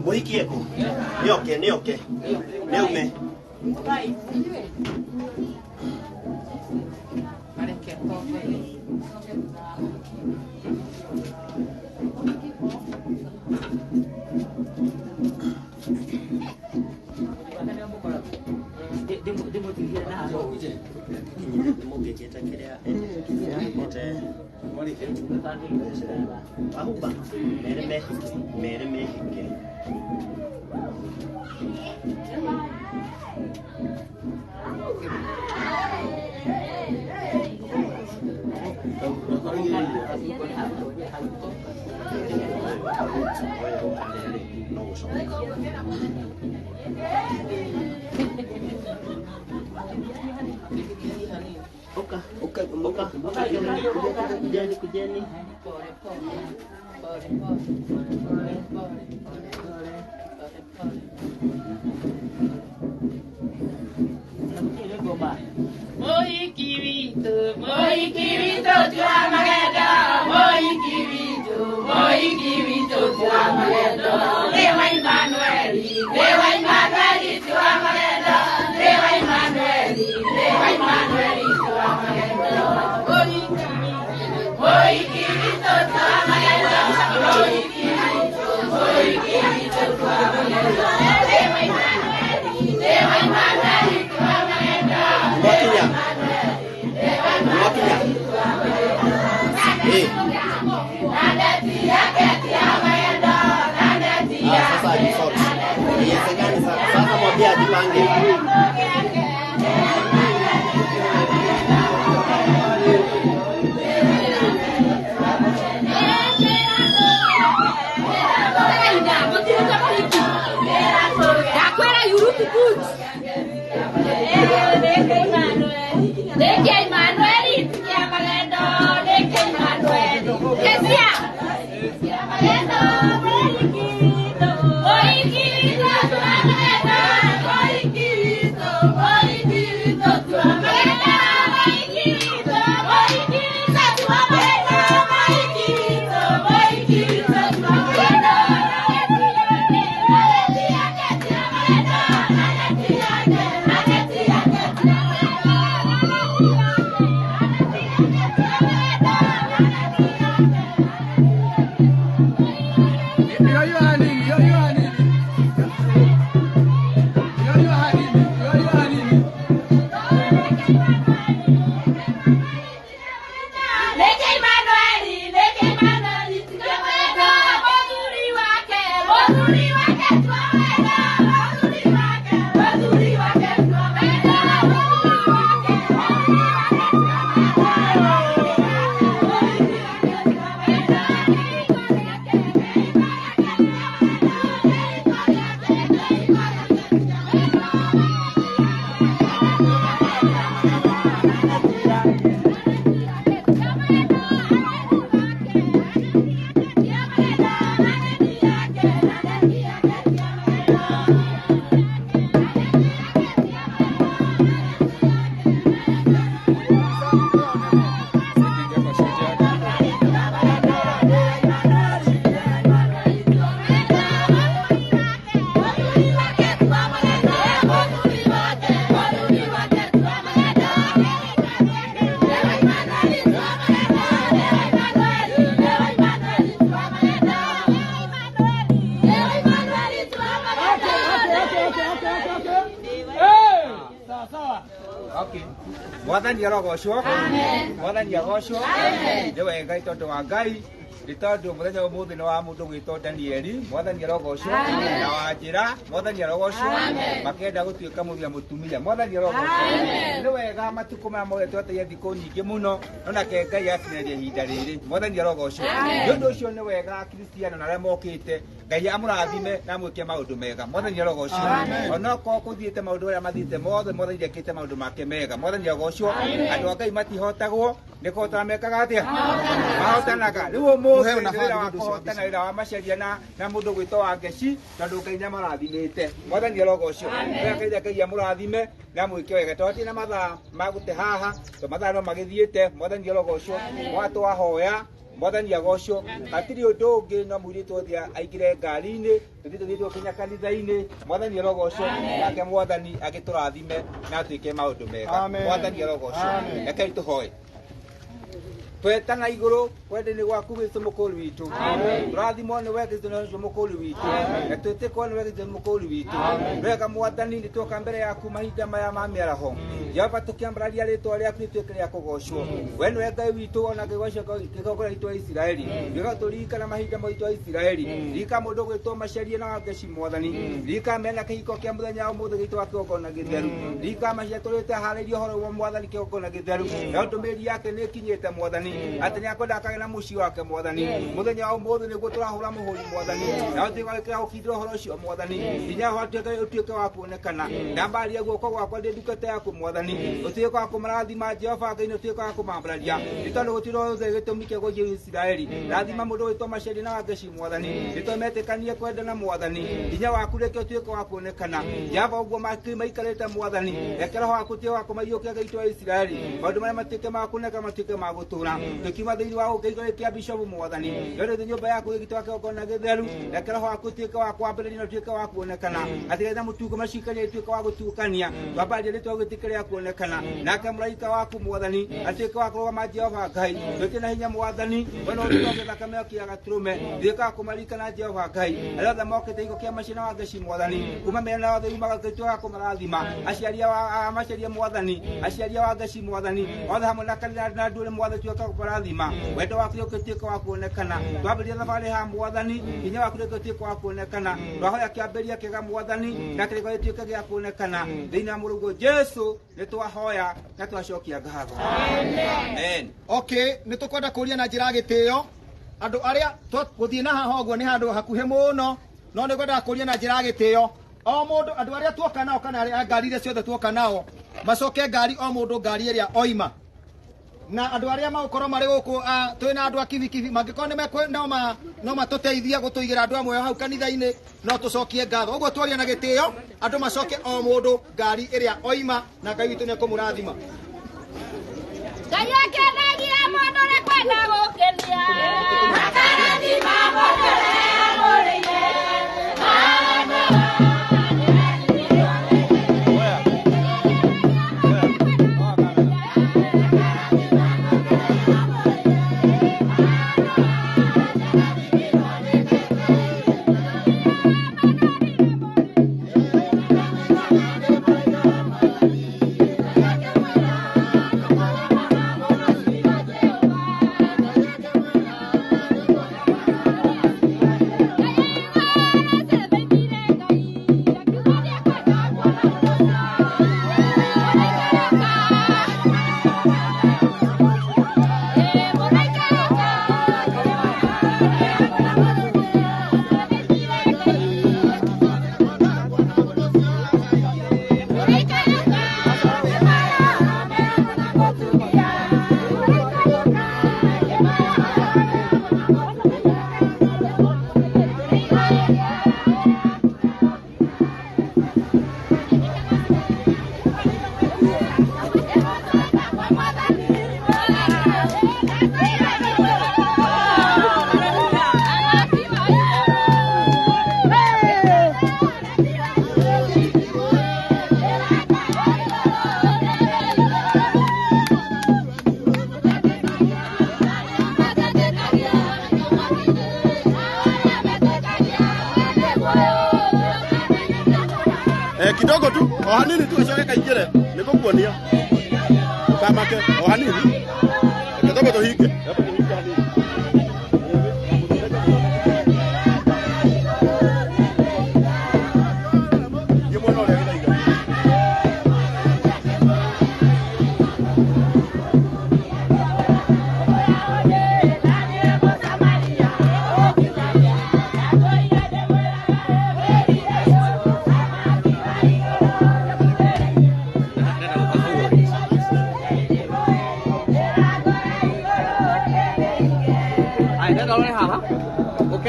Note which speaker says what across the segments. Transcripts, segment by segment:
Speaker 1: Muhiki yako. Nioke. Neume. Kujeni.
Speaker 2: Moikirito tua mageda, moikirito tua mageda. Dewa Emmanueli tua mageda, Dewa Emmanueli tua mageda. Moikirito tua mageda, moikirito tua mageda. Dewa Emmanueli tua mageda.
Speaker 1: Sasa mwambie ajipange.
Speaker 3: Mwathani arogocwo. Amen. Mwathani agocwo. Amen. Nĩ wega ĩtondũ wa Ngai Ritondo muthenya umuthi no wa mundu gwitwo Danieli mwathani arogoco na Wanjira mwathani arogoco makenda gutuika muthia mutumia mwathani arogoco ni wega matuko maya mothe tweteire thiku nyingi muno nona ke Ngai akineria ihinda riri mwathani arogoco ndu ucio ni wega Kristiano na aria mokite Ngai amurathime na mwike maundu mega mwathani arogoco ona ko kuthiite maundu aria mathiite mothe mwathani ekite maundu make mega mwathani arogoco andu a Ngai matihotagwo niko tamekaga atia mahotanaga riu muhe na hotana ira wa maceria na mundu gwitwo wa Ngeci tondu Ngai namarathimite mwathani arogoco wega Ngai amurathime na mwike wega twati na mathaa magute haha to mathaa no magithiite mwathani arogoco watu ahoya mwathani agoco atiri undu ungi no mwiritu thia aigire ngari-ini tuthitwo kinya kanitha-ini mwathani arogoco nake mwathani agiturathime na tuike maundu mega mwathani arogoco rekei tuhoe twetana iguru kwendeni gwaku Kristo mukuru witu turathimwo ni we Kristo mukuru witu na twitiko ni we Kristo mukuru witu wega mwathani nitwoka mbere yaku mahinda maya ma miaraho Jehova tukiambararia ritwa riaku nitwike ria kugocwo we ni we Ngai witu ona kigogora itu Israeli wega turirikana mahinda maitu Israeli rika mundu gwitwo macerie na Ngeci mwathani rika mena kihiko kia muthenya umuthi gitwa kigogona githeru rika macia turite haririo horo wa mwathani kigogona githeru na ndumiri yake ni kinyite mwathani atini akwenda akagena muci wake mwathani muthenya wa umuthi niguo turahura muhuri mwathani na utigwikira ukindira horo ucio mwathani hinya utuike wa kuonekana ndambaria guoko gwakwa ndi ndukete yaku mwathani utuike wa kumarathima Jehova Ngai utuike wa kumambararia itondu gutiro thĩ gĩtũmi kĩa gũthiĩ Isiraeli rathima mũndũ wĩtwo Maceria na Ngeci mwathani nĩtũmetĩkanie kwendana mwathani hinya waku reke utuike wa kuonekana Jehova ũguo maikarĩte mwathani reke roho waku utuike wa kũmaiyũkia Ngai wa Isiraeli maũndũ marĩa matuĩke ma kuoneka matuĩke ma gũtũũra tukiuma thĩinĩ wa ũngeigĩrĩ kĩa Bishop mwathani rĩrĩ thĩ nyũmba yaku ĩgĩtwa kĩgongona gĩtheru reke roho waku utuike wa kwambĩrĩria na utuike wa kuonekana atĩgetha mũtugo macikania utuike wa gũtukania twambaria rĩtwa gũtĩkĩrĩa kuonekana nake mũraika waku mwathani atuĩke wa kũrũgama Jehova Ngai twĩke na hinya mwathani we no ũtuĩke thakame ya gatũrũme tuĩka wa kũmarikana Jehova Ngai arĩa othe mokĩte iko kĩa Maceria na Ngeci mwathani kuma mĩena yothe yumaga gĩtuĩka wa kũmarathima aciaria wa Maceria mwathani aciaria wa Ngeci mwathani othe hamwe na kanitha na ndũrĩ mwathani tuĩka kũmarathima wendo waku ũtuĩke wa kuonekana twambĩrĩria thabarĩ ha mwathani hinya waku ũtuĩke wa kuonekana twahoya kĩambĩrĩria kĩega mwathani na kĩrĩko gĩtuĩke gĩa kuonekana thĩinĩ wa mũrũguo Jesu nĩtwahoya na twacokia ngatho amen.
Speaker 4: Okay, nĩtũkwenda kũria na njĩra gĩtĩo andũ arĩa gũthiĩ na haha ũguo nĩ handũ hakuhĩ mũno no nĩngwenda kũria na njĩra gĩtĩo o mũndũ andũ arĩa tuoka nao kana arĩa ngari iria ciothe tuoka nao macoke ngari o mũndũ ngari ĩrĩa oima na andũ arĩa magũkorwo marĩ gũkũ twĩ na andũ a kibikibi mangĩkorwo nĩ mekwenda no matũteithie gũtũigĩra andũ amwe hau kanitha-inĩ no tũcokie ngatho ũguo twaria na gĩtĩo andũ macoke o mũndũ ngari ĩrĩa oima na Ngai witũ nĩekũmũrathima.
Speaker 2: Ngai akenagia mũndũ ũrĩa kwenda gũkenia akarathima mũndũ ũrĩa agũrĩire
Speaker 1: kidogo tu ohanini tu acoke kaingire nikukuonia kamake ohanini kidogo tuhinge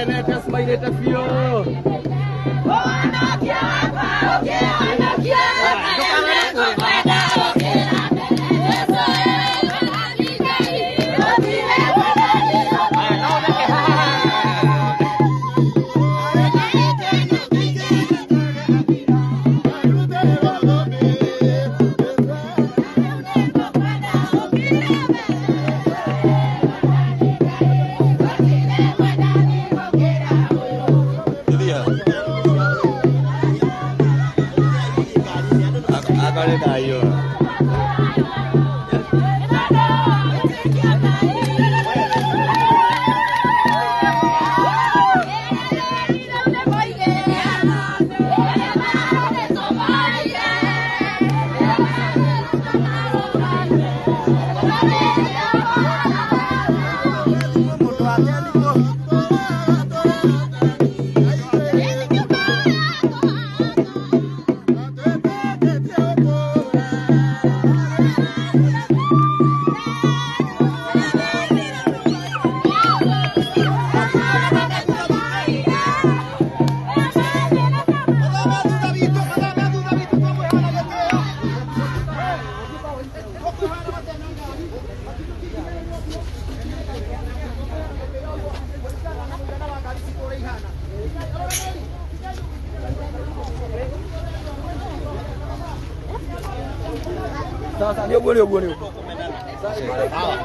Speaker 5: akenete smairĩte biũ.
Speaker 2: Ũhonokia wakwa ũkĩhonokia kwenda gũkĩra mbere. Jesũ mwathani Ngai gũtirĩ mwathani
Speaker 5: Sasa ni uguo ni uguo.
Speaker 1: Sawa.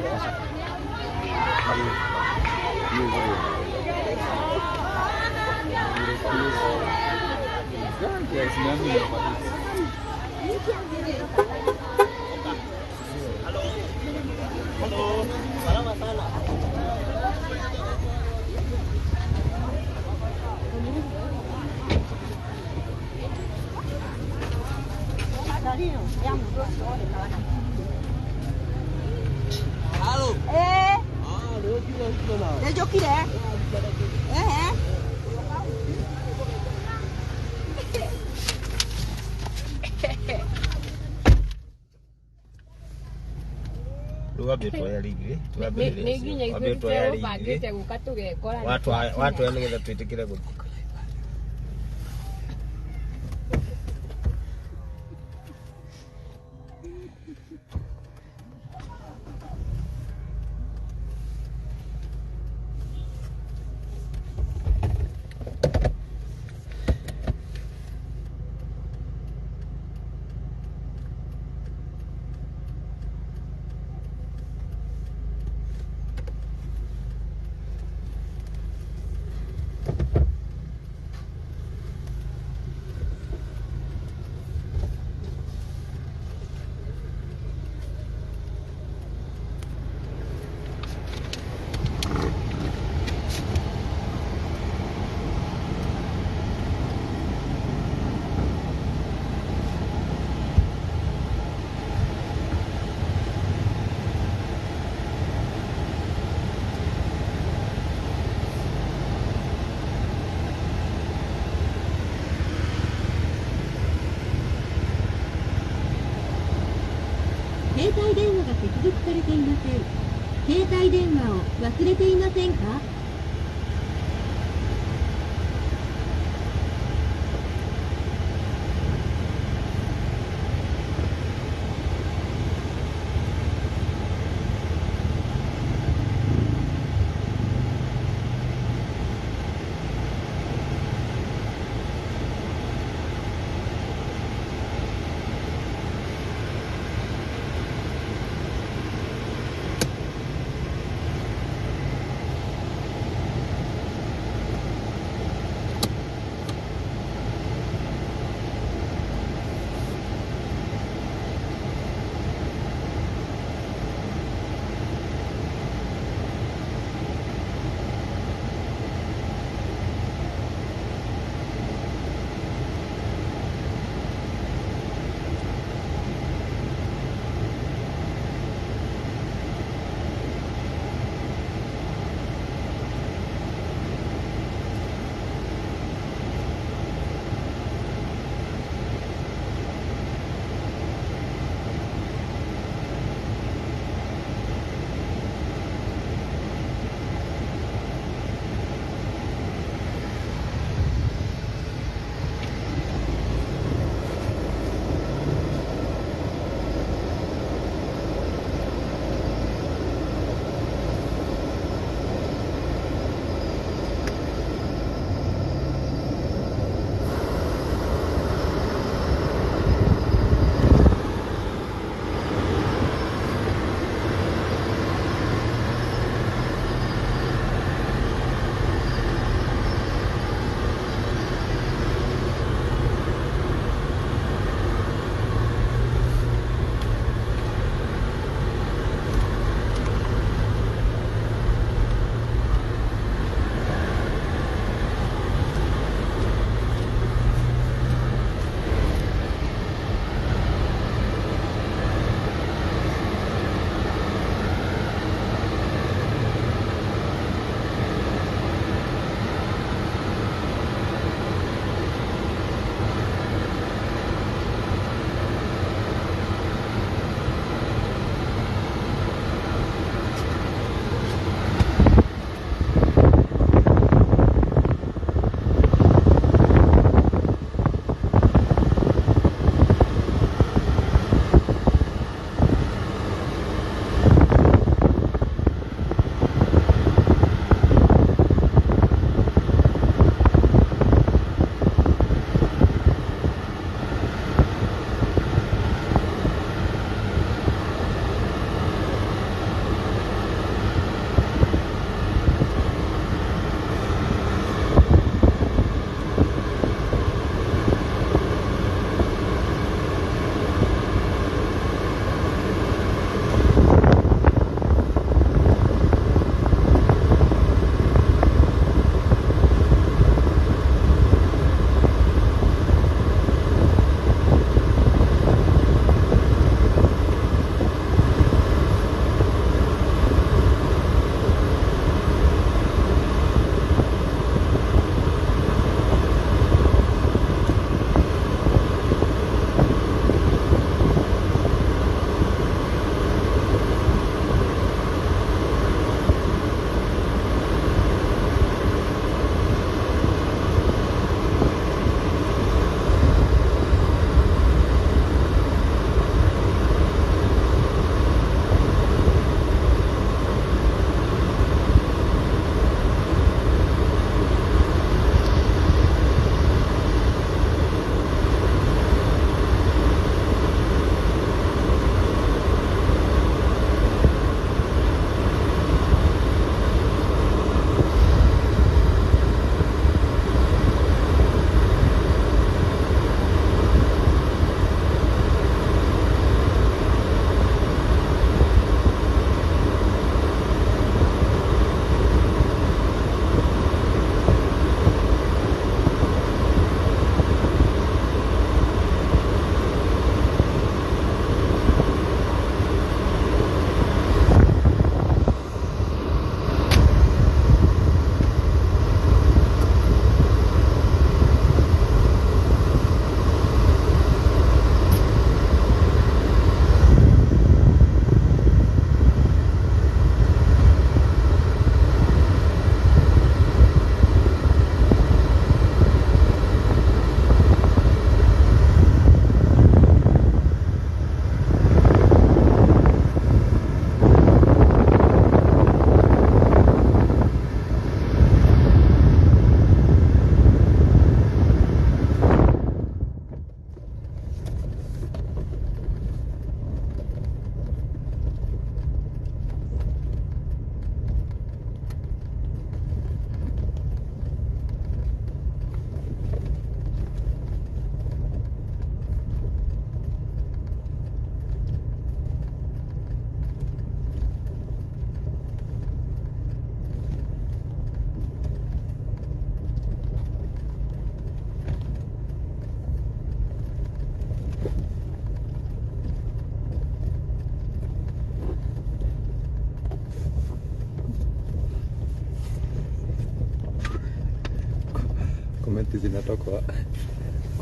Speaker 1: Watu wale tuitikire guthuka.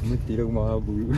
Speaker 5: Mới tí đâu mà bự.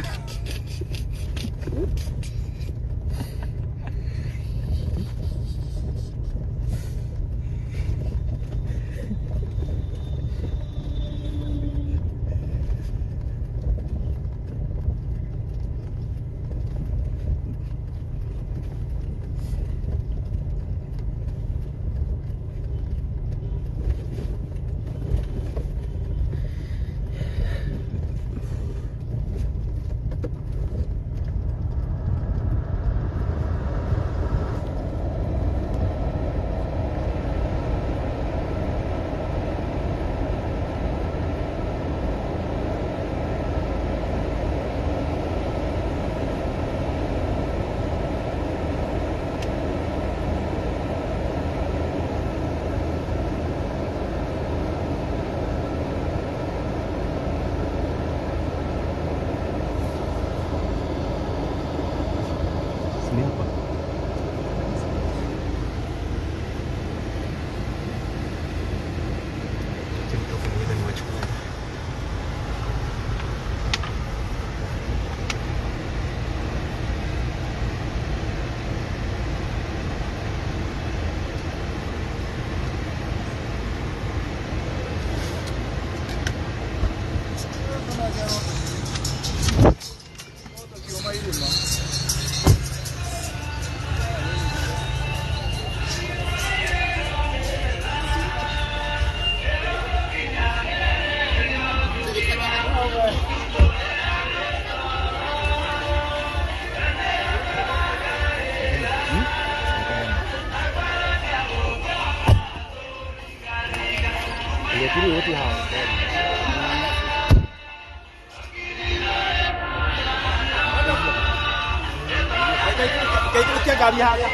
Speaker 1: Cái gà đi hàng đi.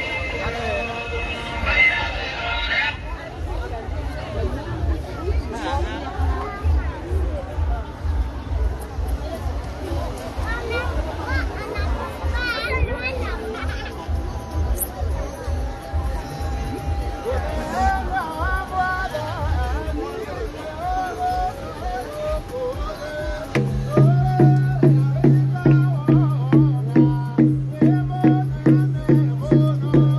Speaker 2: Oh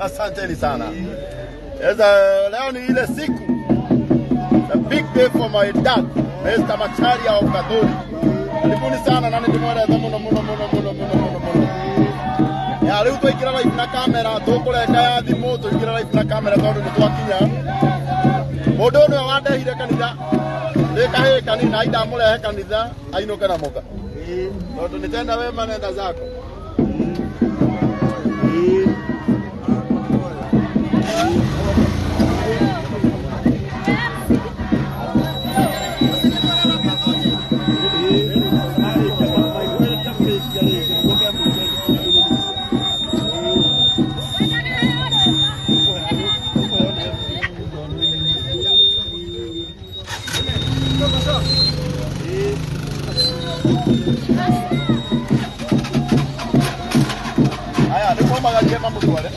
Speaker 1: Asanteni sana. Leo ni ile siku. A big day for my dad, Mr. Macharia of Gathuri. Karibuni sana nani tumwele muno. Ya leo tuikira live na kamera, tukureka ya thimu, tuikira live na kamera tondu ni twakinya. Mundu no wandehire kanitha. Ndikahe kanitha aida murehe kanitha, ainuke na muka. Tondu nitenda wema nenda zako. Aya, de cómo haga lleva mucho, ¿vale?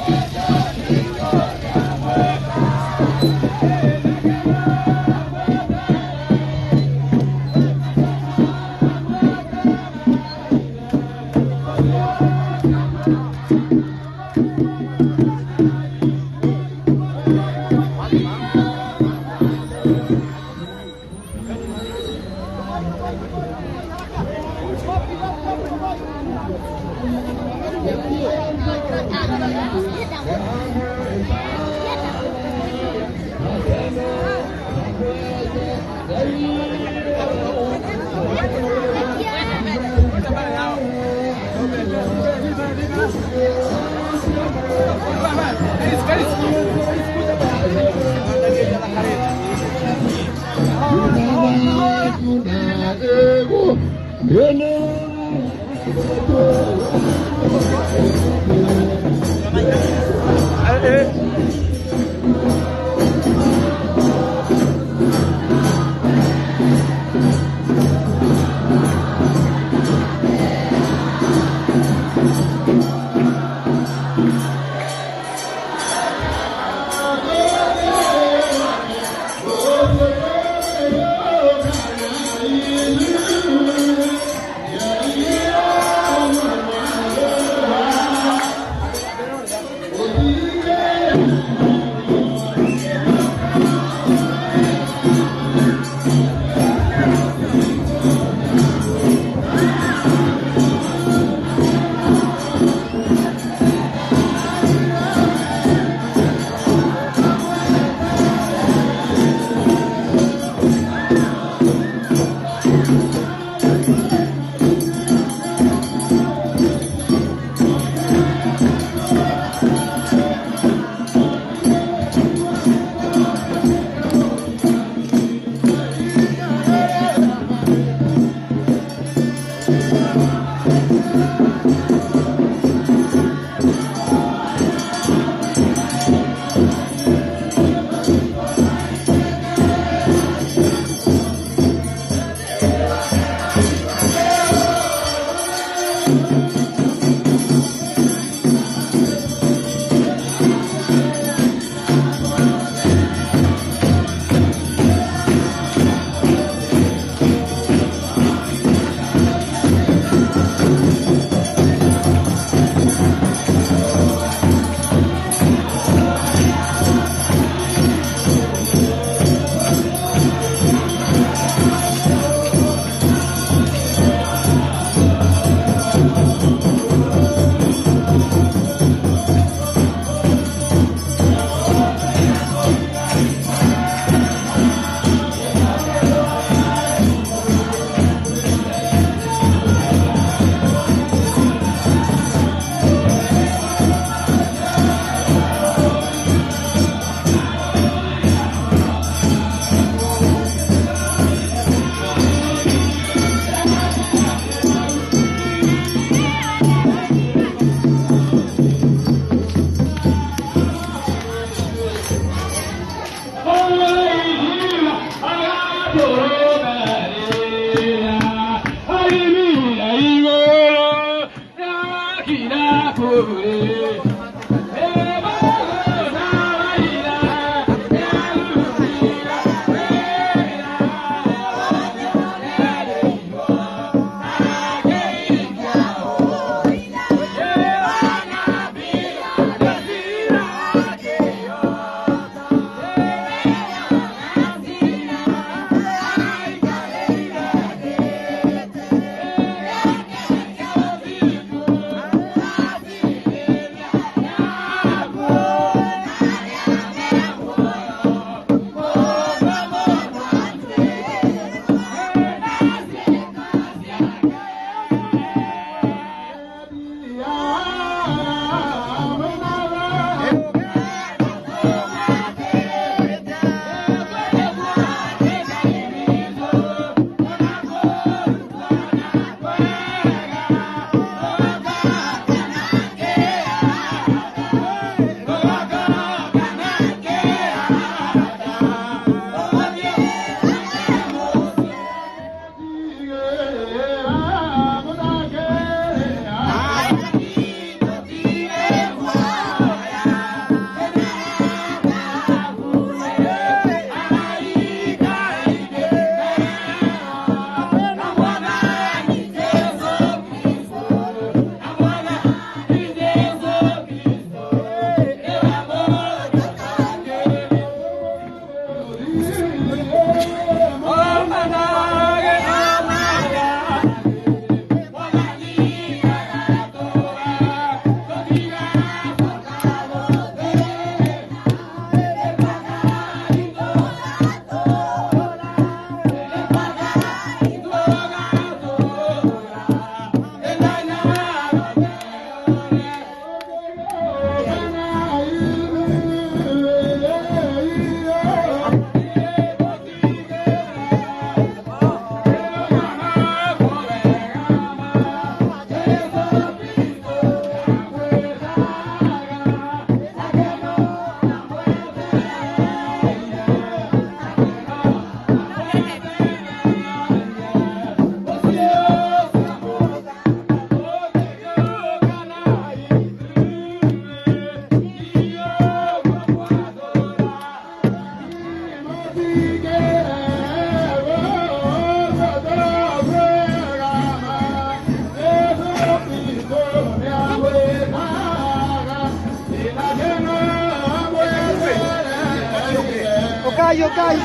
Speaker 4: yokai.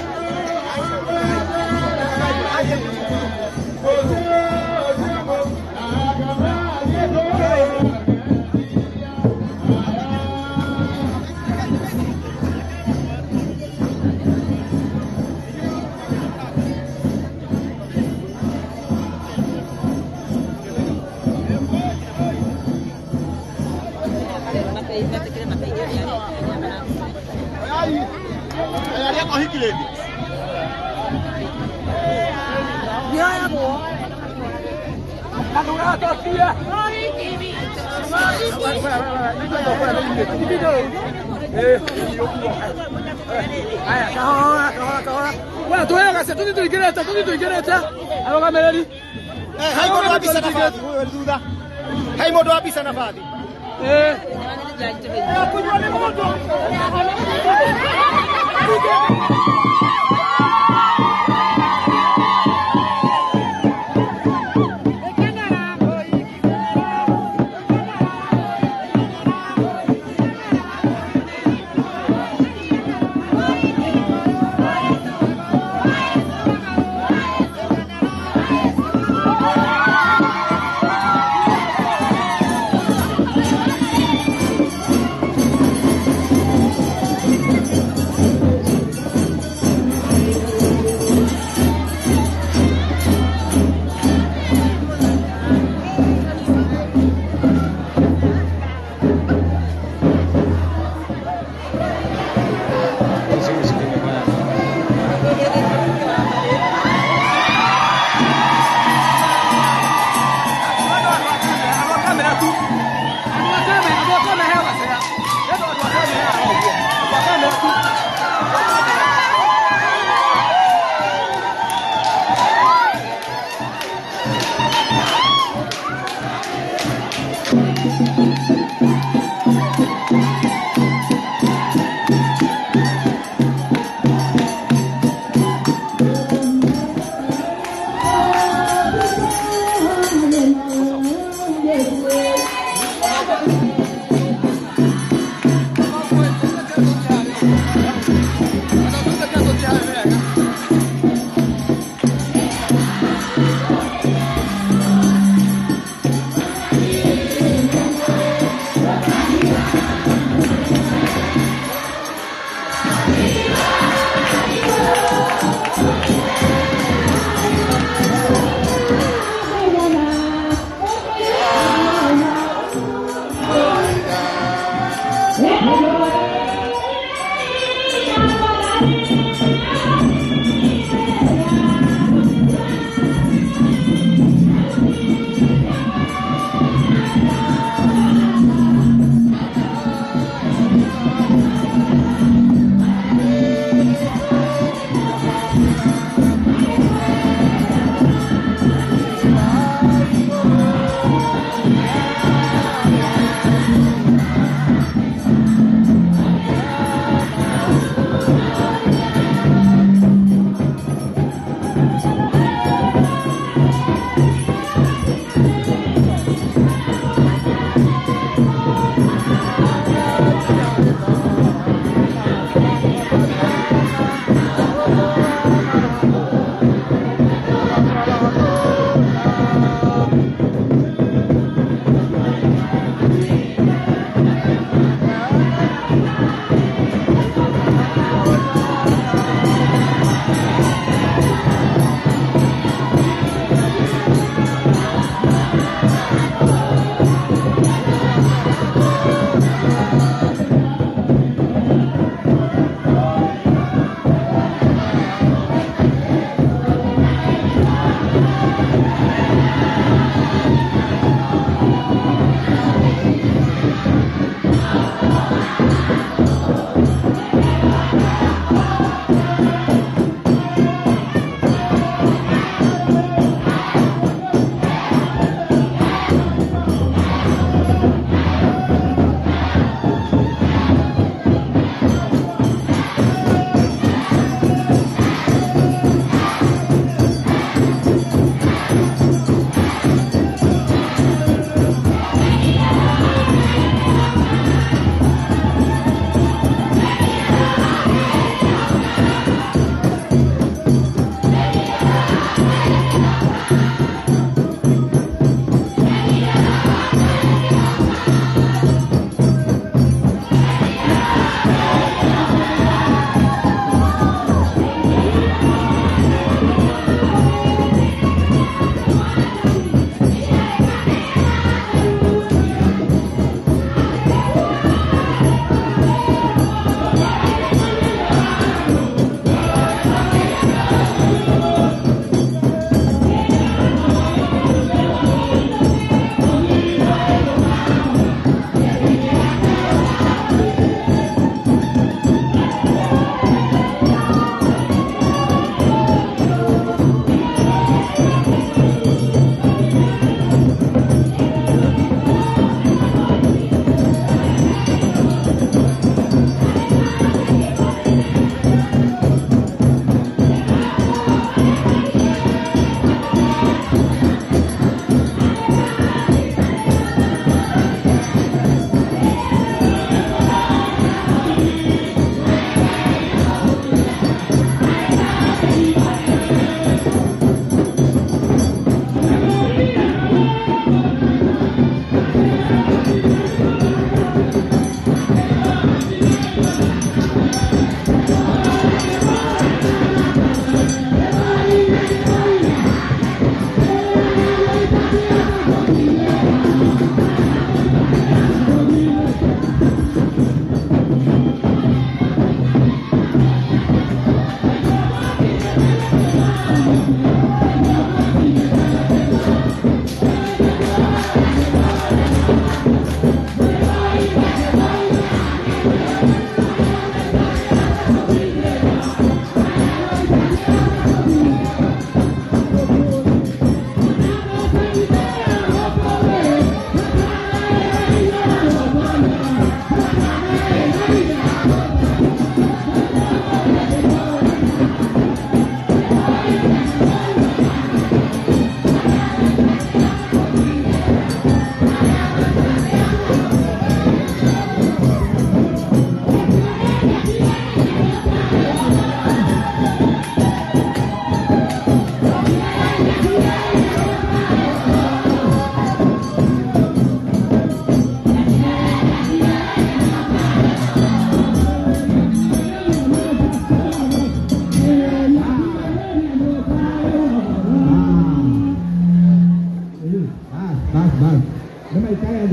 Speaker 1: Ayaria kwa hiki lady.
Speaker 5: Nhớ bố. Mà đúng là tôi kia. Bueno, tú ves que tú ni tu quieres, algo que me di.
Speaker 4: Hai moto habisa nafasi, huyo duda. Hai moto habisa nafasi. Kunywa ni moto.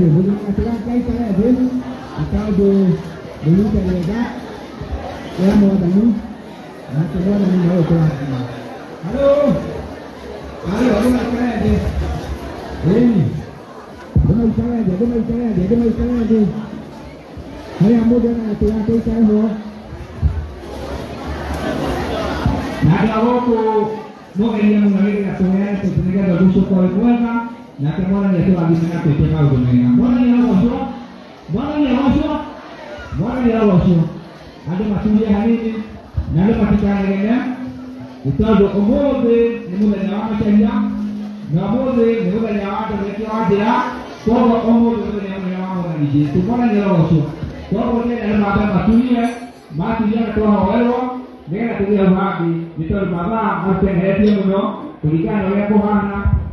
Speaker 6: hubungan aturan kaitan ada atau dulu terlega ya mau tamu nanti mau tamu mau tuan halo hubungan aturan ada ini hubungan aturan ada hari amu dan aturan kaitan ho nada aku mau kalian mengalir aturan sebenarnya ada musuh kau kuasa nanti mana dia tu habis nak tu cakap tu mereka. Mana dia rosu? Ada masuk dia hari ini. Nanti masih cakap mereka. Itu ada umur ni, ni mula nyawa macam ni. Umur ni mula nyawa tu mereka ada. Kau umur tu nyawa orang ni. Tu mana dia rosu? Kau boleh dalam badan masuk dia tu orang. Mereka tu dia lagi. Itu bapa macam hati mula. Berikan oleh Tuhan.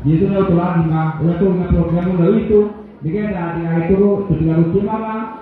Speaker 6: Yesus itu telah lima, oleh itu program itu, mereka dah itu sudah lucu malah.